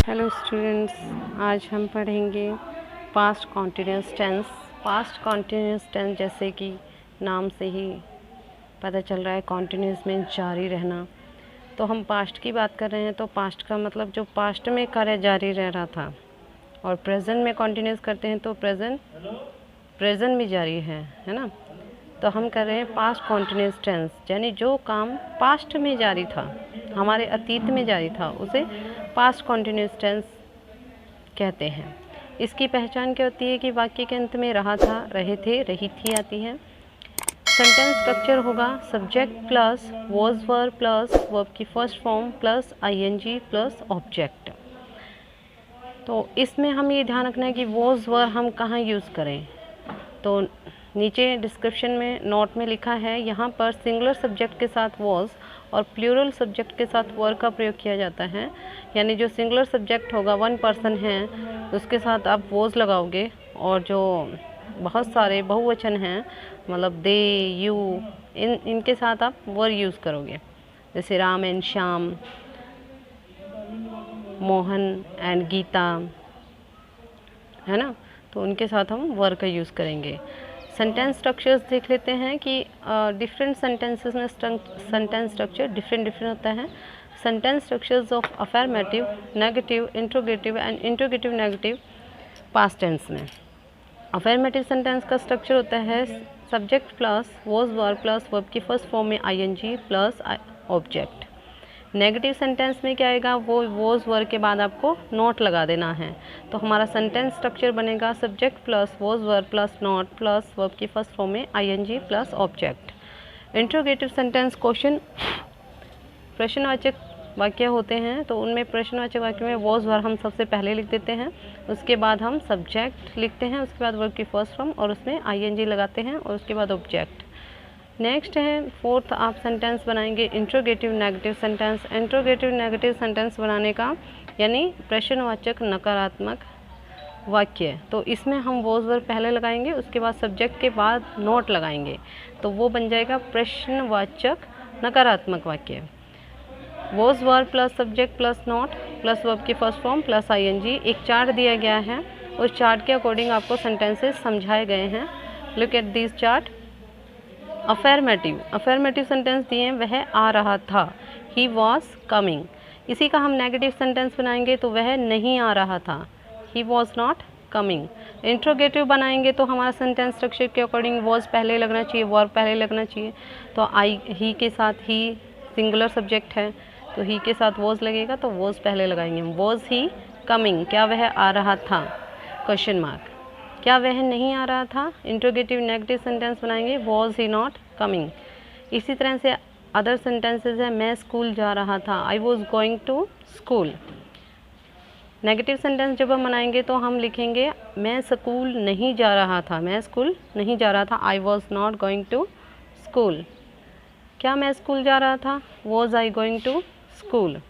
Hello students, आज हम पढ़ेंगे past continuous tense. Past continuous tense जैसे कि नाम से ही पता चल रहा है, कॉन्टिन्यूस में जारी रहना। तो हम पास्ट की बात कर रहे हैं, तो पास्ट का मतलब जो पास्ट में कार्य जारी रह रहा था, और प्रेजेंट में कॉन्टिन्यूस करते हैं तो प्रेजेंट भी जारी है ना। तो हम कर रहे हैं पास्ट कॉन्टिन्यूस टेंस, यानी जो काम पास्ट में जारी था, हमारे अतीत में जारी था, उसे पास्ट कॉन्टिन्यूस टेंस कहते हैं। इसकी पहचान क्या होती है कि वाक्य के अंत में रहा था, रहे थे, रही थी आती है। सेंटेंस स्ट्रक्चर होगा subject plus was were plus verb की first form plus ING plus object. तो इसमें हम ये ध्यान रखना है कि वॉज वर हम कहाँ यूज़ करें। तो नीचे डिस्क्रिप्शन में नोट में लिखा है, यहाँ पर सिंगुलर सब्जेक्ट के साथ वॉज और प्लूरल सब्जेक्ट के साथ वर का प्रयोग किया जाता है। यानी जो सिंगुलर सब्जेक्ट होगा, वन पर्सन है, उसके साथ आप वॉज लगाओगे, और जो बहुत सारे बहुवचन हैं, मतलब दे, यू, इनके साथ आप वर यूज़ करोगे। जैसे राम एंड श्याम, मोहन एंड गीता, है ना। तो उनके साथ हम वर का यूज़ करेंगे। सेंटेंस स्ट्रक्चर्स देख लेते हैं कि डिफरेंट सेंटेंसेस में सेंटेंस स्ट्रक्चर डिफरेंट होता है। Sentence structures of affirmative, negative, interrogative and interrogative negative past tense में। अफर्मेटिव सेंटेंस का स्ट्रक्चर होता है subject plus was were plus verb की फर्स्ट फॉर्म में ING plus object. Negative sentence में क्या आएगा, वो वॉज वर के बाद आपको नॉट लगा देना है। तो हमारा सेंटेंस स्ट्रक्चर बनेगा subject plus was were plus not plus verb की फर्स्ट फॉर्म में ING plus object. Interrogative sentence question प्रश्नवाचक वाक्य होते हैं, तो उनमें प्रश्नवाचक वाक्य में वॉज वर हम सबसे पहले लिख देते हैं, उसके बाद हम सब्जेक्ट लिखते हैं, उसके बाद वर्ब की फर्स्ट फॉर्म और उसमें आईएनजी लगाते हैं, और उसके बाद ऑब्जेक्ट। नेक्स्ट है फोर्थ, आप सेंटेंस बनाएंगे interrogative negative sentence. Interrogative negative sentence बनाने का यानी प्रश्नवाचक नकारात्मक वाक्य, तो इसमें हम वॉज वर पहले लगाएंगे, उसके बाद सब्जेक्ट के बाद नॉट लगाएंगे, तो वो बन जाएगा प्रश्नवाचक नकारात्मक वाक्य। Was were plus subject plus not plus verb की फर्स्ट फॉर्म प्लस आईएनजी। एक चार्ट दिया गया है, उस चार्ट के अकॉर्डिंग आपको सेंटेंसेस समझाए गए हैं। Look at this chart. Affirmative sentence दिए, वह आ रहा था, ही वॉज कमिंग। इसी का हम नेगेटिव सेंटेंस बनाएंगे तो वह नहीं आ रहा था, he was not coming. Interrogative बनाएंगे तो हमारा सेंटेंस स्ट्रक्चर के अकॉर्डिंग वॉज पहले लगना चाहिए, वर्ब पहले लगना चाहिए। तो आई, ही के साथ ही सिंगुलर सब्जेक्ट है, तो ही के साथ वॉज लगेगा, तो वॉज पहले लगाएंगे। वॉज ही कमिंग, क्या वह आ रहा था, क्वेश्चन मार्क। क्या वह नहीं आ रहा था, इंट्रोगेटिव नेगेटिव सेंटेंस बनाएंगे वॉज ही नॉट कमिंग। इसी तरह से अदर सेंटेंसेस है, मैं स्कूल जा रहा था, I was going to school. Negative sentence जब हम बनाएंगे तो हम लिखेंगे मैं स्कूल नहीं जा रहा था, मैं स्कूल नहीं जा रहा था, I was not going to school. क्या मैं स्कूल जा रहा था, was I going to school.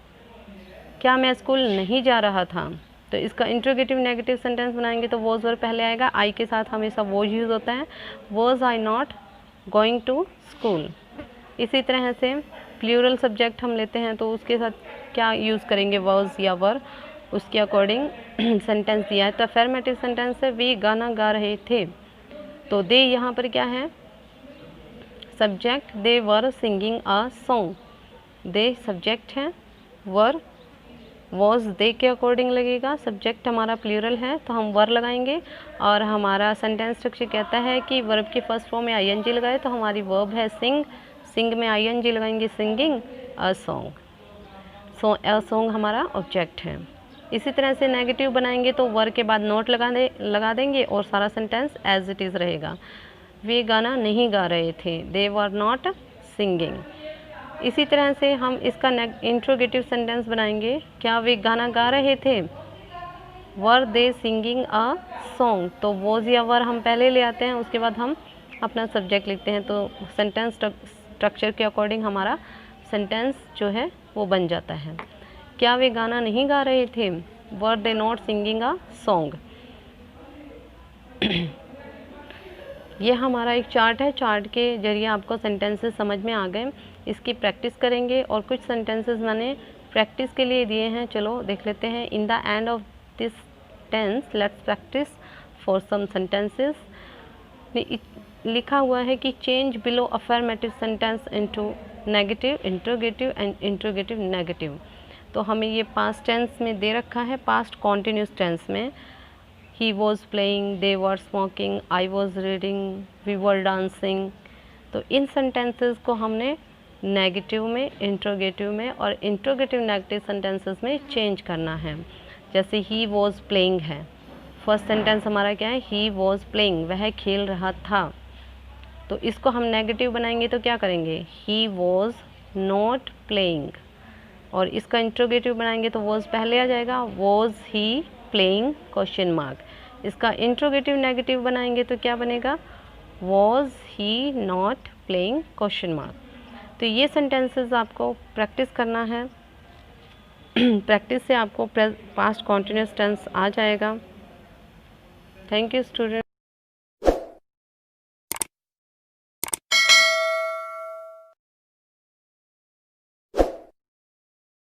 क्या मैं स्कूल नहीं जा रहा था, तो इसका इंट्रोगेटिव नेगेटिव सेंटेंस बनाएंगे तो वॉज वर पहले आएगा, आई के साथ हमेशा वॉज यूज़ होता है, was I not going to school. इसी तरह से प्लूरल सब्जेक्ट हम लेते हैं तो उसके साथ क्या यूज़ करेंगे, वॉज या वर, उसके अकॉर्डिंग सेंटेंस दिया है। तो अफर्मेटिव सेंटेंस है वे गाना गा रहे थे, तो दे यहाँ पर क्या है, subject, they were singing a song. They subject है, वर वॉज दे के अकॉर्डिंग लगेगा, सब्जेक्ट हमारा प्लूरल है तो हम वर लगाएंगे, और हमारा सेंटेंस स्ट्रक्चर कहता है कि वर्ब की फर्स्ट फॉर्म में आईएनजी लगाए, तो हमारी वर्ब है सिंग, सिंग में आईएनजी लगाएंगे, singing a song. So a song हमारा ऑब्जेक्ट है। इसी तरह से नेगेटिव बनाएंगे तो वर के बाद नॉट लगा देंगे और सारा सेंटेंस एज इट इज़ रहेगा। वे गाना नहीं गा रहे थे, दे वर नॉट सिंगिंग। इसी तरह से हम इसका इंट्रोगेटिव सेंटेंस बनाएंगे, क्या वे गाना गा रहे थे, were they singing a song. तो वॉज या वर हम पहले ले आते हैं, उसके बाद हम अपना सब्जेक्ट लिखते हैं, तो सेंटेंस स्ट्रक्चर के अकॉर्डिंग हमारा सेंटेंस जो है वो बन जाता है। क्या वे गाना नहीं गा रहे थे, were they not singing a song. ये हमारा एक चार्ट है, चार्ट के जरिए आपको सेंटेंसेस समझ में आ गए। इसकी प्रैक्टिस करेंगे और कुछ सेंटेंसेस मैंने प्रैक्टिस के लिए दिए हैं, चलो देख लेते हैं। In the end of this tense let's practice for some sentences. लिखा हुआ है कि change below affirmative sentence into negative, interrogative and interrogative negative. तो हमें ये पास्ट टेंस में दे रखा है, पास्ट कॉन्टिन्यूस टेंस में। He was playing, they were smoking, I was reading, we were dancing. तो इन सेंटेंसेस को हमने नेगेटिव में, इंट्रोगेटिव में और इंट्रोगेटिव नेगेटिव सेंटेंसेस में चेंज करना है। जैसे ही वॉज प्लेइंग है, फर्स्ट सेंटेंस हमारा क्या है, ही वॉज प्लेइंग, वह खेल रहा था। तो इसको हम नेगेटिव बनाएंगे तो क्या करेंगे, ही वॉज नॉट प्लेइंग। और इसका इंट्रोगेटिव बनाएंगे तो वॉज पहले आ जाएगा, was he playing question mark. इसका इंट्रोगेटिव नेगेटिव बनाएंगे तो क्या बनेगा, was he not playing question mark. तो ये सेंटेंसेस आपको प्रैक्टिस करना है। प्रैक्टिस से आपको पास्ट कॉन्टिन्यूस टेंस आ जाएगा। Thank you student.